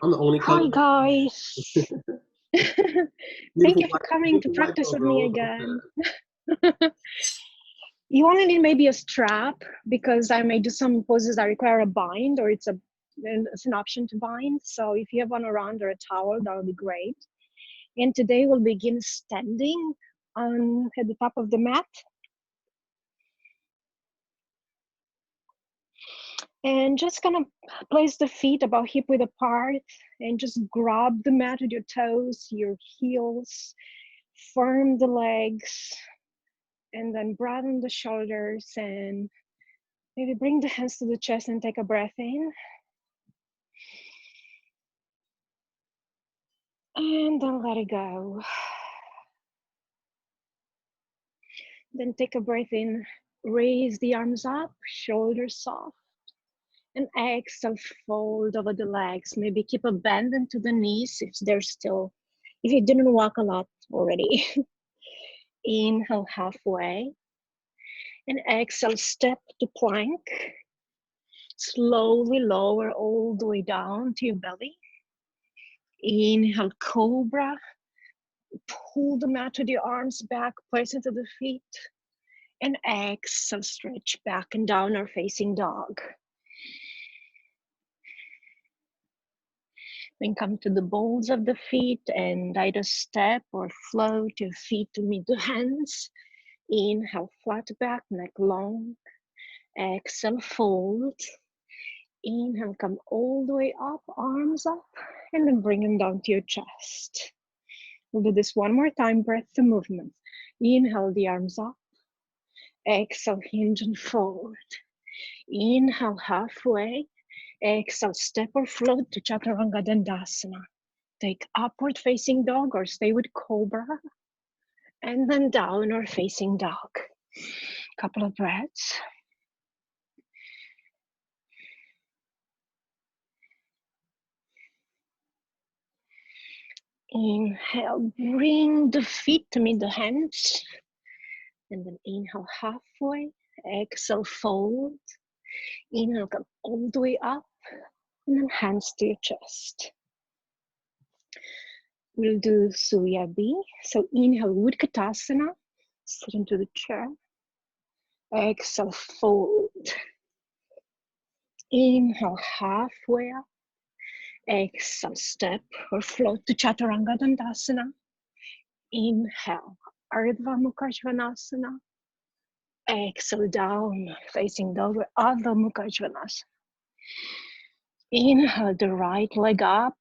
I'm the only color. Hi guys. Thank Beautiful you for black, coming to beautiful black practice girl, with me bro. again. You only need maybe a strap because I may do some poses that require a bind, or it's an option to bind. So if you have one around or a towel, that would be great. And today we'll begin standing at the top of the mat. And just gonna place the feet about hip width apart and just grab the mat with your toes, your heels, firm the legs, and then broaden the shoulders and maybe bring the hands to the chest and take a breath in. And then let it go. Then take a breath in, raise the arms up, shoulders soft. And exhale, fold over the legs. Maybe keep a bend into the knees if you didn't walk a lot already. Inhale halfway. And exhale, step to plank. Slowly lower all the way down to your belly. Inhale, cobra. Pull the mat with your arms back, place into the feet. And exhale, stretch back and down or facing dog. Then come to the balls of the feet and either step or float your feet to meet the hands. Inhale, flat back, neck long. Exhale, fold. Inhale, come all the way up, arms up, and then bring them down to your chest. We'll do this one more time, breath to movement. Inhale, the arms up. Exhale, hinge and fold. Inhale, halfway. Exhale, step or float to Chaturanga Dandasana. Take upward facing dog or stay with cobra. And then down or facing dog. Couple of breaths. Inhale, bring the feet to meet the hands. And then inhale halfway. Exhale, fold. Inhale, come all the way up. And then hands to your chest. We'll do Surya B. So inhale, Utkatasana. Sit into the chair. Exhale, fold. Inhale, halfway up. Exhale, step or float to Chaturanga Dandasana. Inhale, Ardha Mukha Svanasana. Exhale, down, facing dog or Adha Mukha Svanasana. Inhale, the right leg up.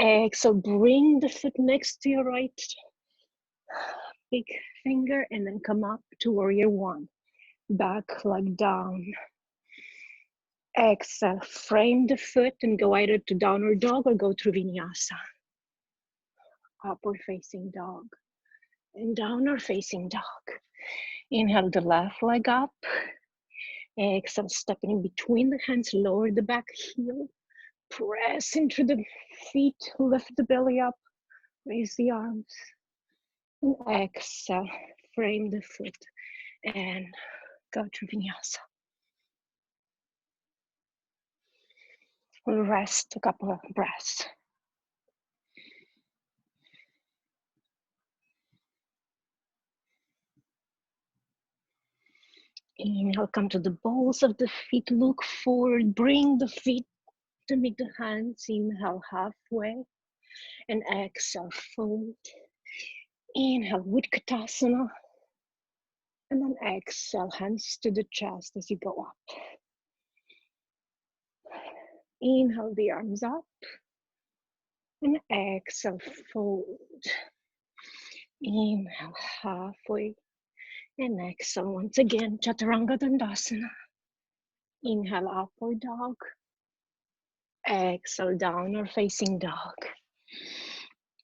Exhale, bring the foot next to your right big finger and then come up to warrior one. Back leg down. Exhale, frame the foot and go either to downward dog or go through vinyasa. Upward facing dog and downward facing dog. Inhale the left leg up. Exhale, stepping in between the hands, lower the back heel. Press into the feet, lift the belly up, raise the arms. And exhale, frame the foot and go to vinyasa. We'll rest a couple of breaths. Inhale, come to the balls of the feet, look forward, bring the feet to meet the hands. Inhale, halfway, and exhale, fold. Inhale, Utkatasana, and then exhale, hands to the chest as you go up. Inhale, the arms up, and exhale, fold. Inhale, halfway, and exhale once again, Chaturanga Dandasana. Inhale, upward dog. Exhale, down or facing dog.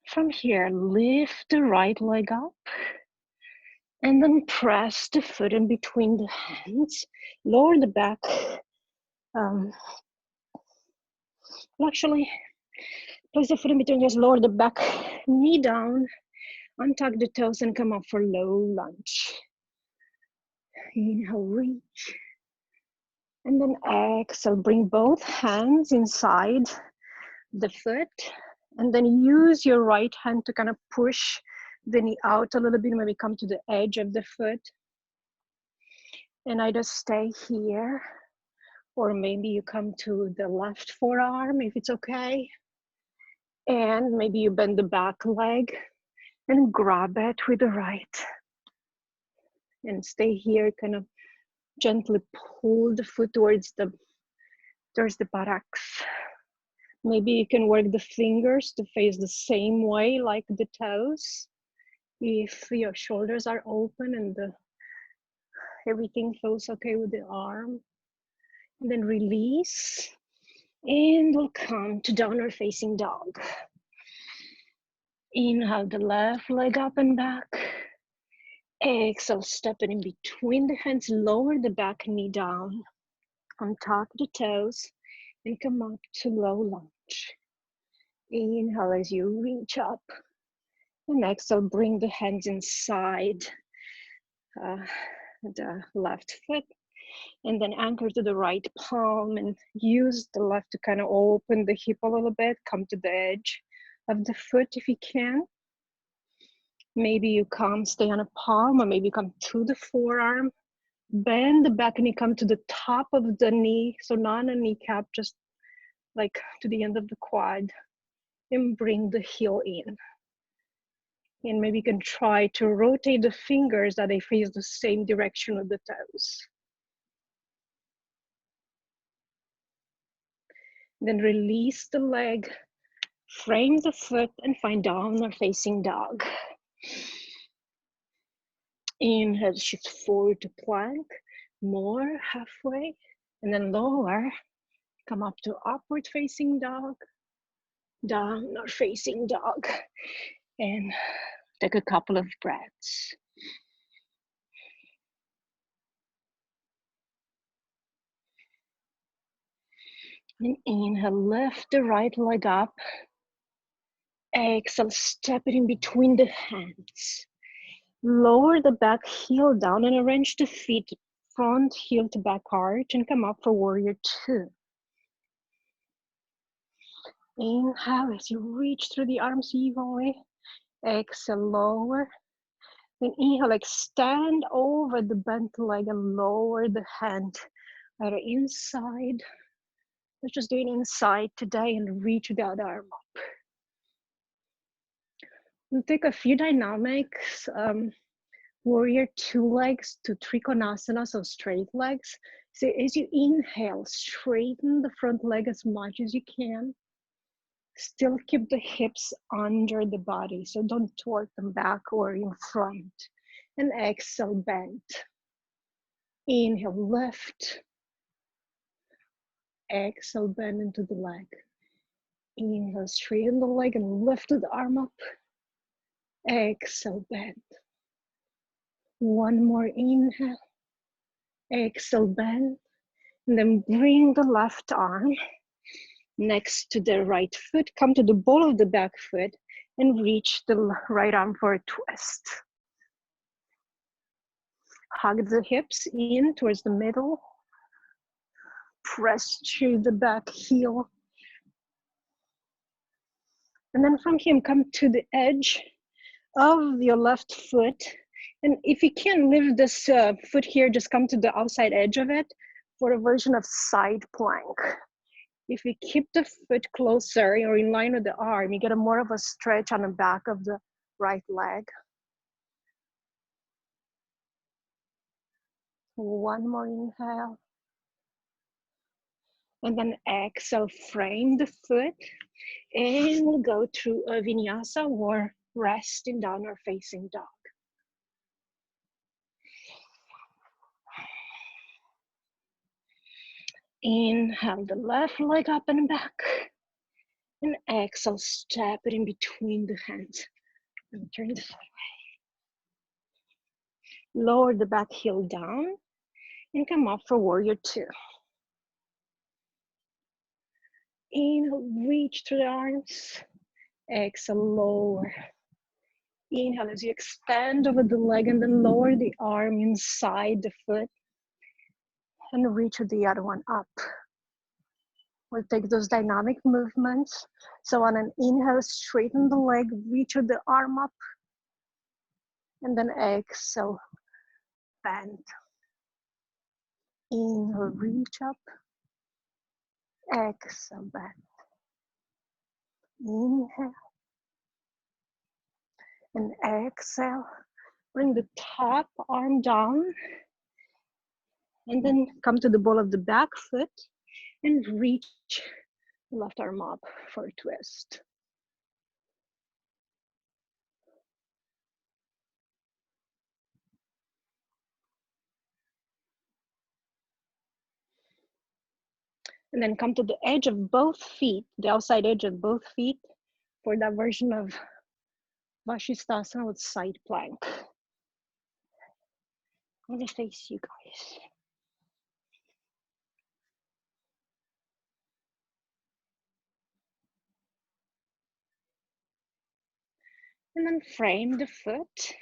From here, lift the right leg up and then press the foot in between the hands. Lower the back. Well, actually, place the foot in between, just lower the back knee down, untuck the toes and come up for low lunge. Inhale, reach. And then exhale, bring both hands inside the foot, and then use your right hand to kind of push the knee out a little bit, maybe come to the edge of the foot. And either stay here, or maybe you come to the left forearm if it's okay. And maybe you bend the back leg and grab it with the right. And stay here, kind of gently pull the foot towards the buttocks. Maybe you can work the fingers to face the same way like the toes. If your shoulders are open and everything feels okay with the arm. And then release. And we'll come to downward facing dog. Inhale the left leg up and back. Exhale, step it in between the hands, lower the back knee down on top of the toes and come up to low lunge. Inhale as you reach up. And exhale, bring the hands inside the left foot. And then anchor to the right palm and use the left to kind of open the hip a little bit. Come to the edge of the foot if you can. Maybe you come, stay on a palm, or maybe come to the forearm. Bend the back knee, come to the top of the knee. So not a kneecap, just like to the end of the quad. And bring the heel in. And maybe you can try to rotate the fingers that they face the same direction with the toes. Then release the leg, frame the foot, and find downward facing dog. Inhale, shift forward to plank, more halfway, and then lower, come up to upward facing dog, downward facing dog, and take a couple of breaths. And inhale, lift the right leg up. Exhale, step it in between the hands. Lower the back heel down and arrange the feet front heel to back arch and come up for warrior two. Inhale as you reach through the arms evenly. Exhale, lower. Then inhale, extend over the bent leg and lower the hand either inside. Let's just do it inside today and reach the other arm up. We'll take a few dynamics. Warrior two legs to Trikonasana, so straight legs. So as you inhale, straighten the front leg as much as you can. Still keep the hips under the body, so don't torque them back or in front. And exhale, bend. Inhale, lift. Exhale, bend into the leg. Inhale, straighten the leg and lift the arm up. Exhale, bend. One more inhale. Exhale, bend. And then bring the left arm next to the right foot. Come to the ball of the back foot and reach the right arm for a twist. Hug the hips in towards the middle. Press through the back heel. And then from here, come to the edge of your left foot. And if you can't lift this foot here, just come to the outside edge of it for a version of side plank. If you keep the foot closer or in line with the arm, you get a more of a stretch on the back of the right leg. One more inhale. And then exhale, frame the foot. And we'll go through a vinyasa or rest in downward facing dog. Inhale the left leg up and back. And exhale, step it in between the hands. And turn the foot away. Lower the back heel down and come up for warrior two. Inhale, reach through the arms. Exhale, lower. Inhale as you expand over the leg and then lower the arm inside the foot. And reach the other one up. We'll take those dynamic movements. So on an inhale, straighten the leg, reach the arm up, and then exhale, bend. Inhale, reach up, exhale, bend. Inhale, and exhale. Bring the top arm down, and then come to the ball of the back foot, and reach the left arm up for a twist. And then come to the edge of both feet, the outside edge of both feet, for that version of Vashisthasana with side plank. I'm gonna face you guys. And then frame the foot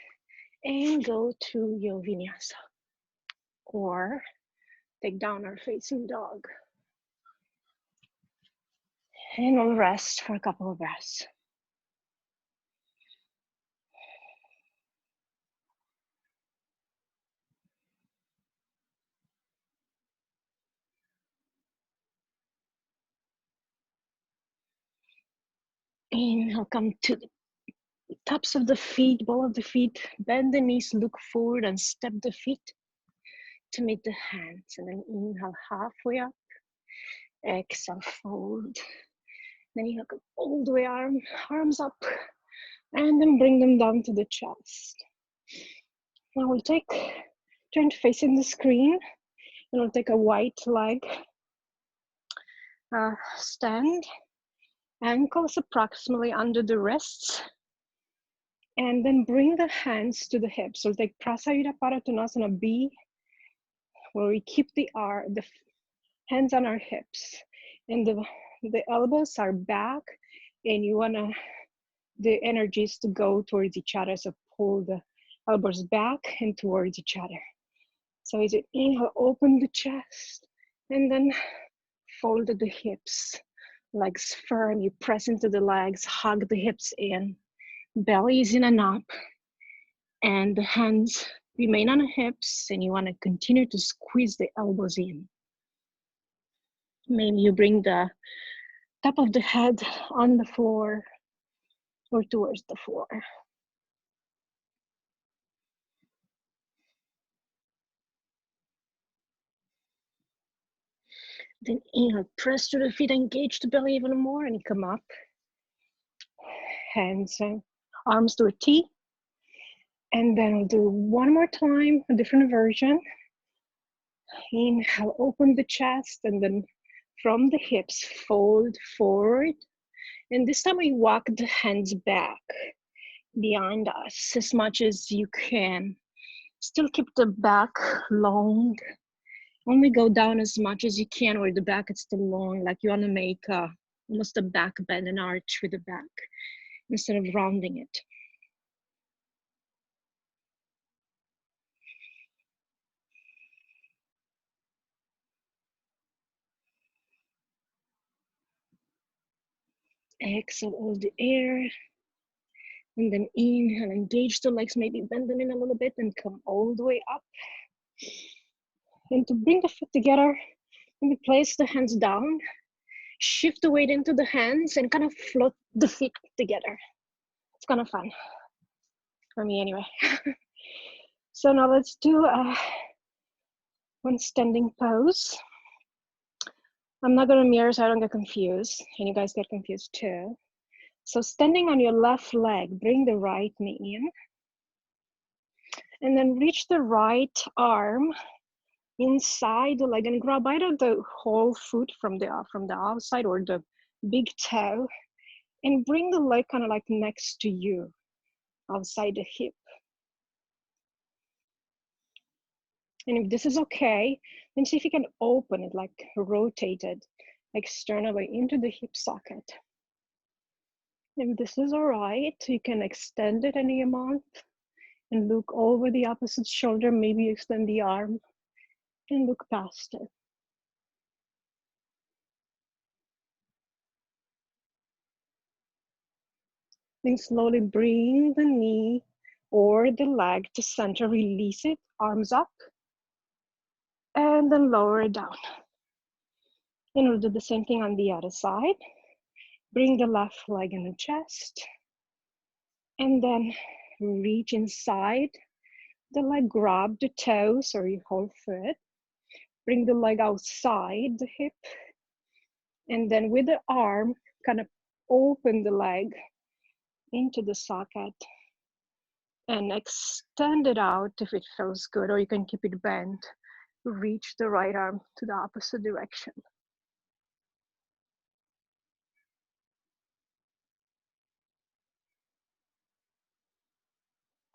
and go to your vinyasa. Or take down our facing dog. And we'll rest for a couple of breaths. Inhale, come to the tops of the feet, ball of the feet, bend the knees, look forward and step the feet to meet the hands. And then inhale halfway up, exhale, fold. Then you go all the way arms up, and then bring them down to the chest. Now we'll turn facing the screen, and we'll take a white leg stand, ankles approximately under the wrists, and then bring the hands to the hips. So take Prasarita Paratanasana B, where we keep the hands on our hips, and the elbows are back, and you wanna the energies to go towards each other. So pull the elbows back and towards each other. So as you inhale, open the chest, and then fold the hips, legs firm. You press into the legs, hug the hips in, belly is in and up, and the hands remain on the hips, and you want to continue to squeeze the elbows in. Maybe you bring the top of the head on the floor or towards the floor. Then inhale, press to the feet, engage the belly even more, and come up. Hands and arms to a T. And then we'll do one more time, a different version. Inhale, open the chest, and then from the hips, fold forward. And this time we walk the hands back behind us as much as you can. Still keep the back long. Only go down as much as you can where the back is still long, like you want to make almost a back bend, an arch with the back, instead of rounding it. Exhale all the air. And then inhale, engage the legs, maybe bend them in a little bit and come all the way up. And to bring the foot together, maybe place the hands down, shift the weight into the hands and kind of float the feet together. It's kind of fun, for me anyway. So now let's do one standing pose. I'm not gonna mirror so I don't get confused, and you guys get confused too. So standing on your left leg, bring the right knee in, and then reach the right arm inside the leg and grab either the whole foot from the outside or the big toe, and bring the leg kind of like next to you, outside the hip. And if this is okay, then see if you can open it, like rotate it externally into the hip socket. If this is all right, you can extend it any amount and look over the opposite shoulder, maybe extend the arm and look past it. Then slowly bring the knee or the leg to center, release it, arms up, and then lower it down. And we'll do the same thing on the other side. Bring the left leg in the chest, and then reach inside the leg, grab the toes or your whole foot. Bring the leg outside the hip, and then with the arm, kind of open the leg into the socket and extend it out if it feels good, or you can keep it bent. Reach the right arm to the opposite direction.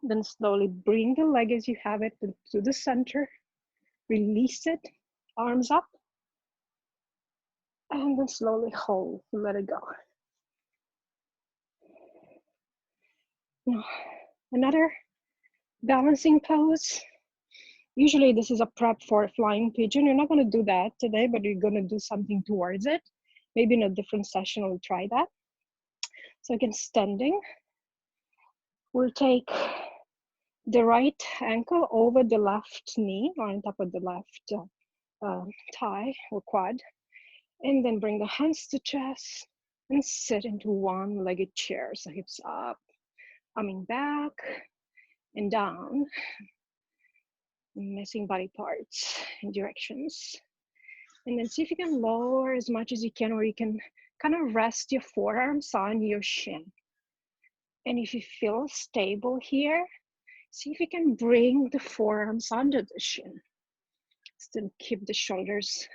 Then slowly bring the leg as you have it to the center. Release it, arms up, and then slowly hold, let it go. Now, another balancing pose. Usually this is a prep for a flying pigeon. You're not gonna do that today, but you're gonna do something towards it. Maybe in a different session, we'll try that. So again, standing, we'll take the right ankle over the left knee or on top of the left thigh or quad, and then bring the hands to chest and sit into one-legged chair. So hips up, arming back and down, missing body parts and directions. And then see if you can lower as much as you can, or you can kind of rest your forearms on your shin. And if you feel stable here, see if you can bring the forearms under the shin. Still keep the shoulders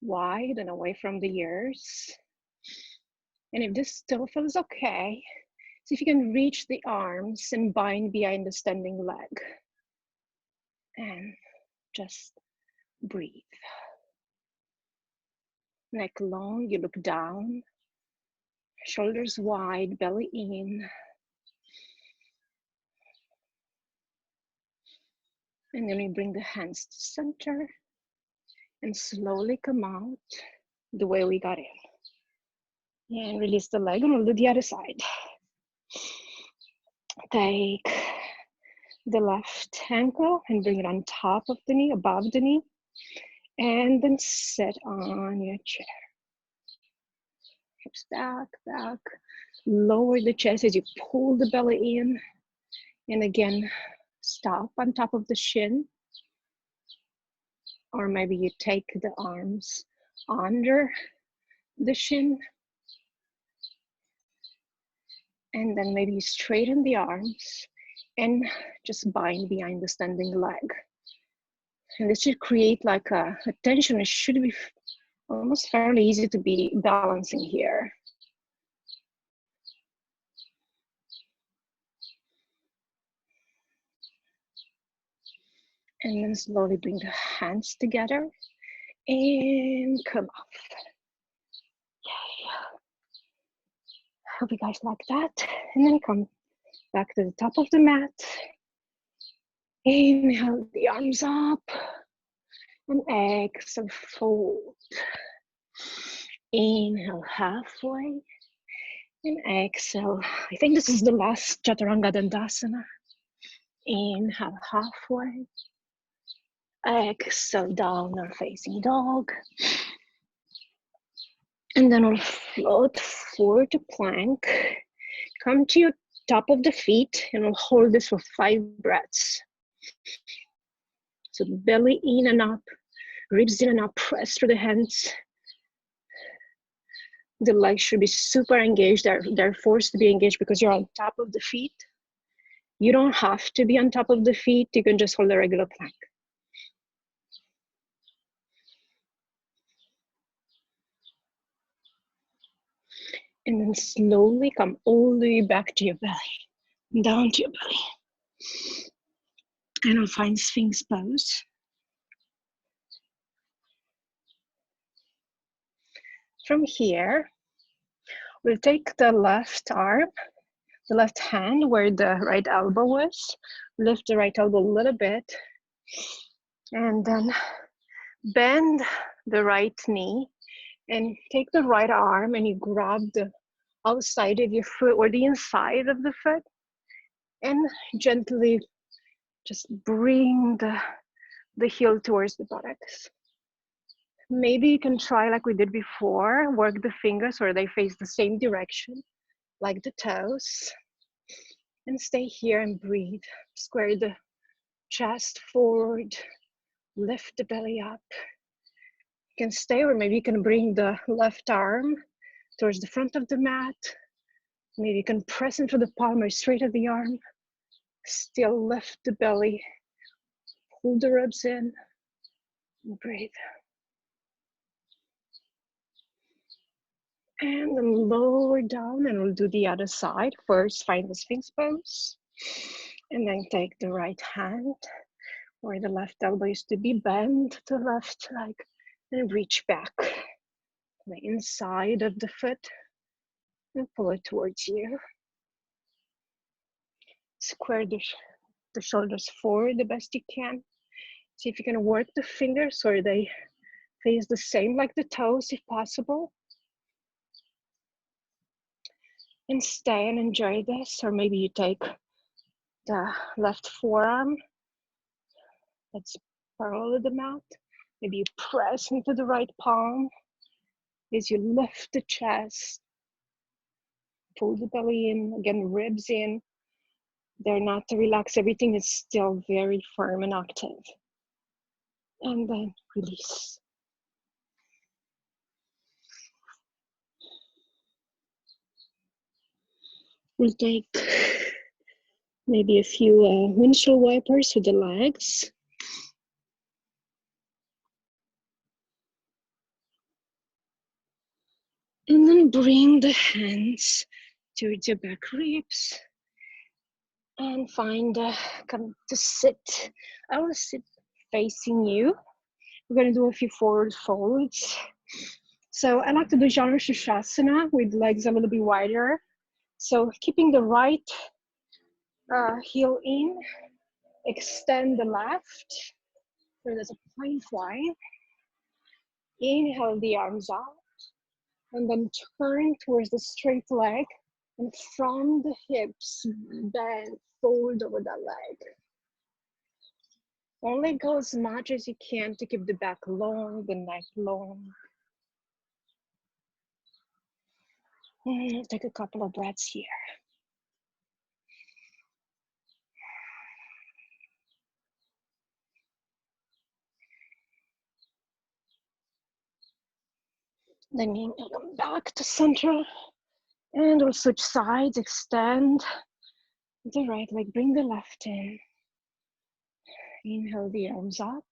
wide and away from the ears. And if this still feels okay, see if you can reach the arms and bind behind the standing leg. And just breathe. Neck long, you look down. Shoulders wide, belly in. And then we bring the hands to center and slowly come out the way we got in. And release the leg and we'll do the other side. Take the left ankle and bring it on top of the knee, above the knee, and then sit on your chair. Hips back, back. Lower the chest as you pull the belly in. And again, stop on top of the shin. Or maybe you take the arms under the shin. And then maybe you straighten the arms and just bind behind the standing leg. And this should create like a tension. It should be almost fairly easy to be balancing here. And then slowly bring the hands together and come off. Yay. Hope you guys like that. And then come back to the top of the mat. Inhale the arms up and exhale, fold. Inhale halfway and exhale. I think this is the last Chaturanga Dandasana. Inhale halfway. Exhale, downward facing dog. And then we'll float forward to plank. Come to your top of the feet and we'll hold this for 5 breaths. So belly in and up, ribs in and up, press through the hands. The legs should be super engaged. They're forced to be engaged because you're on top of the feet. You don't have to be on top of the feet. You can just hold a regular plank. And then slowly come all the way back to your belly, down to your belly. And we'll find Sphinx pose. From here, we'll take the left arm, the left hand where the right elbow was. Lift the right elbow a little bit. And then bend the right knee and take the right arm and you grab the outside of your foot or the inside of the foot, and gently just bring the heel towards the buttocks. Maybe you can try like we did before, work the fingers so they face the same direction, like the toes, and stay here and breathe. Square the chest forward, lift the belly up. You can stay, or maybe you can bring the left arm towards the front of the mat. Maybe you can press into the palm or straight at the arm. Still lift the belly, pull the ribs in, and breathe. And then lower down, and we'll do the other side. First, find the Sphinx pose. And then take the right hand, where the left elbow is to be, bend the left leg, and reach back the inside of the foot and pull it towards you. Square the shoulders forward the best you can. See if you can work the fingers so they face the same like the toes if possible. And stay and enjoy this. Or maybe you take the left forearm that's parallel to the mat. Maybe you press into the right palm as you lift the chest, pull the belly in, again, ribs in. They're not to relax, everything is still very firm and active. And then release. We'll take maybe a few windshield wipers with the legs. And then bring the hands towards your back ribs. And find, come to sit. I will sit facing you. We're gonna do a few forward folds. So I like to do Jhon Mansinghani with legs a little bit wider. So keeping the right heel in, extend the left. So there's a plank line. Inhale the arms out, and then turn towards the straight leg. And from the hips, bend, fold over that leg. Only go as much as you can to keep the back long, the neck long. Take a couple of breaths here. Then you come back to center, and we'll switch sides, extend the right leg, bring the left in. Inhale the arms up,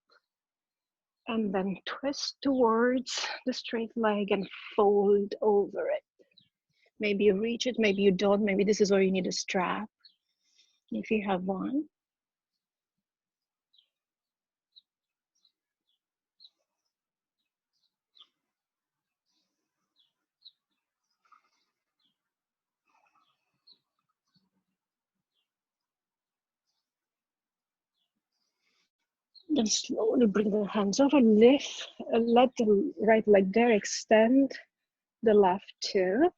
and then twist towards the straight leg and fold over it. Maybe you reach it, maybe you don't, maybe this is where you need a strap, if you have one. Then slowly bring the hands over, lift, let the right leg there, extend the left too.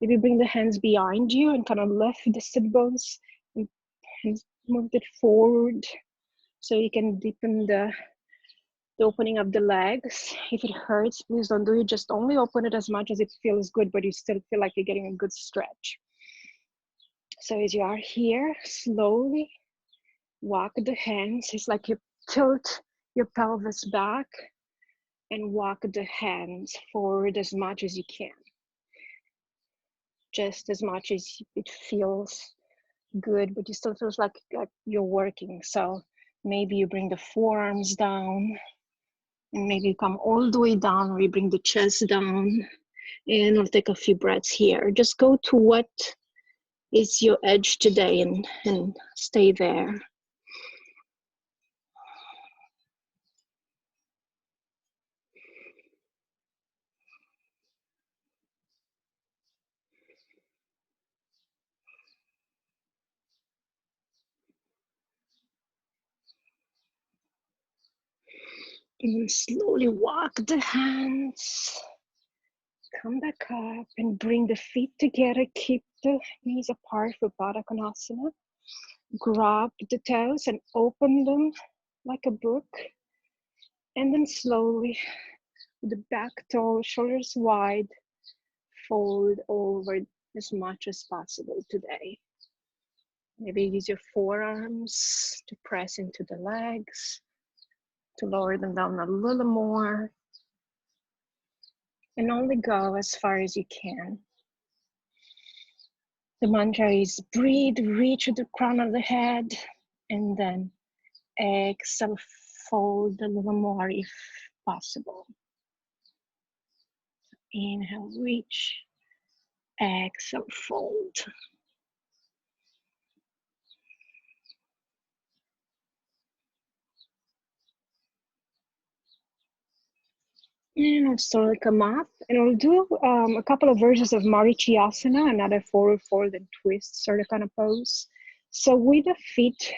Maybe bring the hands behind you and kind of lift the sit bones and move it forward so you can deepen the opening of the legs. If it hurts, please don't do it. Just only open it as much as it feels good, but you still feel like you're getting a good stretch. So as you are here, slowly walk the hands. It's like you tilt your pelvis back and walk the hands forward as much as you can. Just as much as it feels good, but you still feels like you're working. So maybe you bring the forearms down, and maybe you come all the way down, or you bring the chest down, and we'll take a few breaths here. Just go to what is your edge today and stay there. And then slowly walk the hands, Come back up and bring the feet together. Keep the knees apart for Baddha Konasana. Grab the toes and open them like a book. And then slowly, with the back toe, shoulders wide, fold over as much as possible today. Maybe use your forearms to press into the legs, to lower them down a little more, and only go as far as you can. The mantra is breathe, reach to the crown of the head, and then exhale, fold a little more if possible. Inhale, reach, exhale, fold. And I'll slowly come up, and I'll do a couple of versions of Marichyasana, another forward fold and twist sort of kind of pose. So with the feet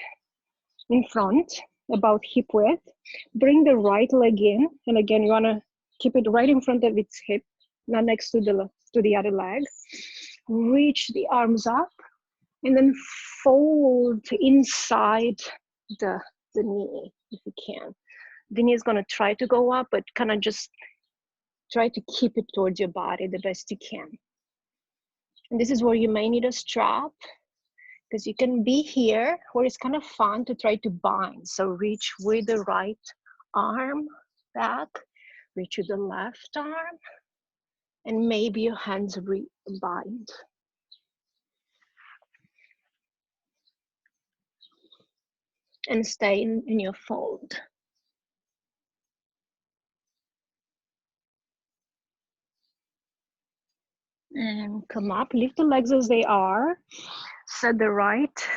in front, about hip width, bring the right leg in, and again, you want to keep it right in front of its hip, not next to the other leg. Reach the arms up, and then fold inside the knee if you can. The knee is going to try to go up, but kind of just try to keep it towards your body the best you can. And this is where you may need a strap, because you can be here where it's kind of fun to try to bind. So reach with the right arm back, reach with the left arm, and maybe your hands bind. And stay in your fold. And come up, lift the legs as they are. Set the right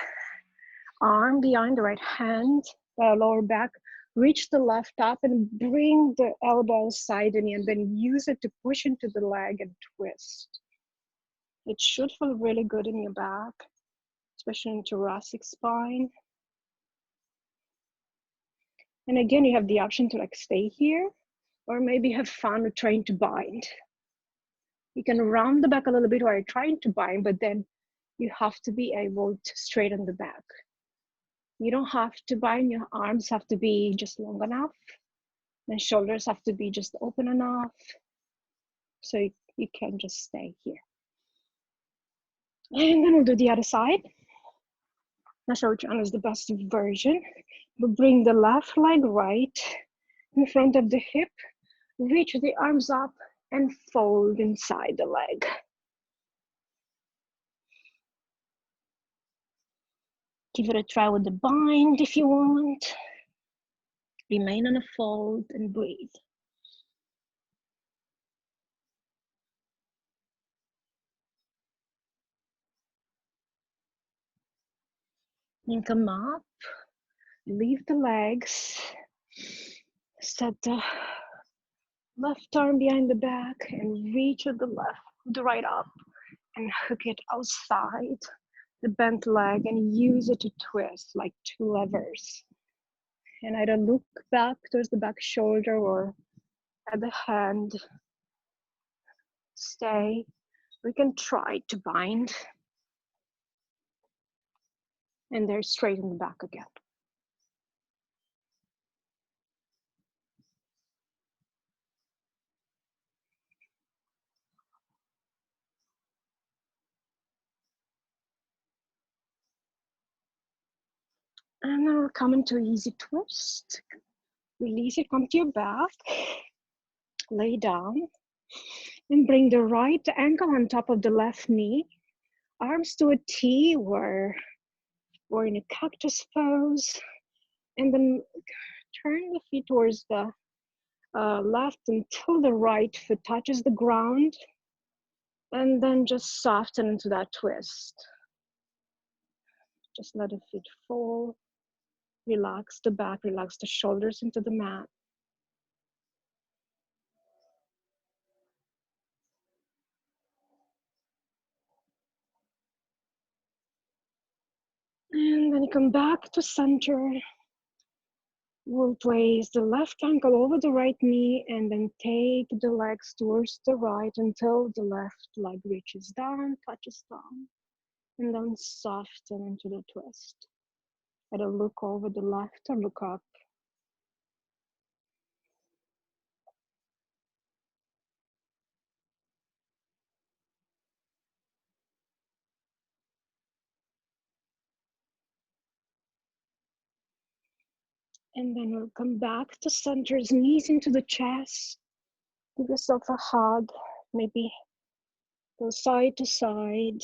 arm behind the right hand, lower back. Reach the left up and bring the elbow side in, and then use it to push into the leg and twist. It should feel really good in your back, especially in thoracic spine. And again, you have the option to like stay here, or maybe have fun with trying to bind. You can round the back a little bit while you're trying to bind, but then you have to be able to straighten the back. You don't have to bind, your arms have to be just long enough, and shoulders have to be just open enough, so you can just stay here. And then we'll do the other side. Not sure which one is the best version, but bring the left leg right in front of the hip, reach the arms up and fold inside the leg. Give it a try with the bind if you want. Remain on a fold and breathe. And come up, leave the legs, set the left arm behind the back and reach with the right up and hook it outside the bent leg and use it to twist like two levers. And either look back towards the back shoulder or at the hand. Stay. We can try to bind. And they're straight in the back again. And then we'll come into easy twist. Release it, come to your back. Lay down. And bring the right ankle on top of the left knee. Arms to a T, where we're in a cactus pose. And then turn the feet towards the left until the right foot touches the ground. And then just soften into that twist. Just let the feet fall. Relax the back, relax the shoulders into the mat. And then you come back to center. We'll place the left ankle over the right knee and then take the legs towards the right until the left leg reaches down, touches down, and then soften into the twist. Either look over the left or look up. And then we'll come back to center, knees into the chest. Give yourself a hug, maybe go side to side.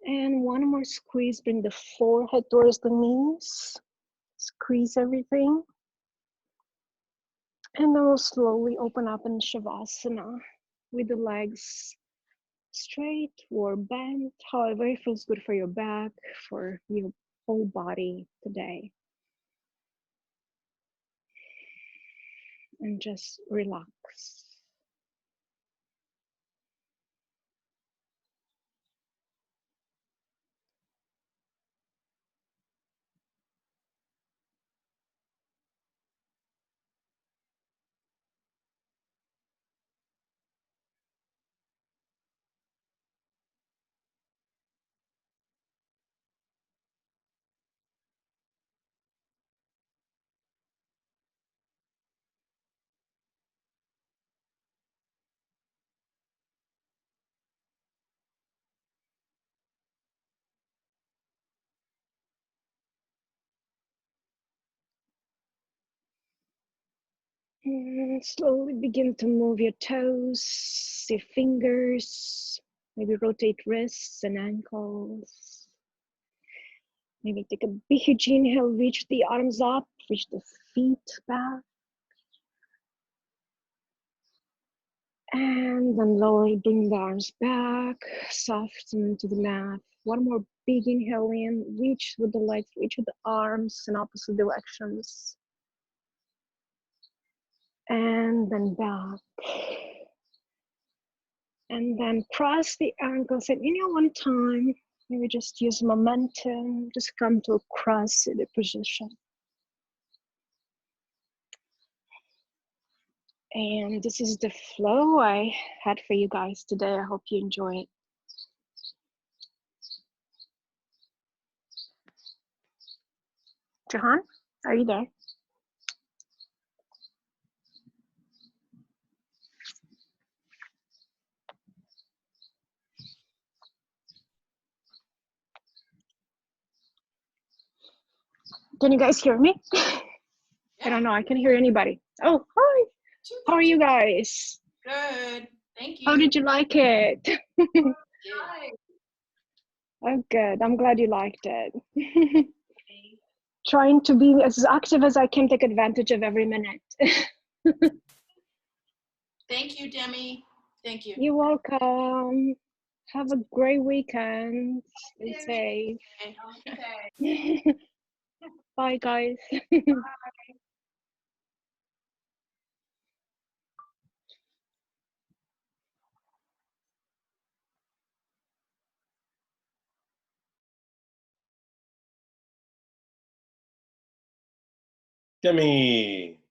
And one more squeeze, bring the forehead towards the knees. Squeeze everything. And then we'll slowly open up in Shavasana with the legs straight or bent, however it feels good for your back, for your whole body today. And just relax. And slowly begin to move your toes, your fingers, maybe rotate wrists and ankles. Maybe take a big huge inhale, reach the arms up, reach the feet back. And then lower, bring the arms back, soften to the mat. One more big inhale in, reach with the legs, reach with the arms in opposite directions. And then back. And then cross the ankles and in your one time, maybe just use momentum, just come to a cross-seated position. And this is the flow I had for you guys today. I hope you enjoy it. Jhon, are you there? Can you guys hear me? I don't know. I can hear anybody. Oh, hi. How are you guys? Good. Thank you. How did you like it? Oh, good. I'm glad you liked it. Trying to be as active as I can, take advantage of every minute. Thank you, Demi. Thank you. You're welcome. Have a great weekend. Stay safe. Bye, guys. Demi.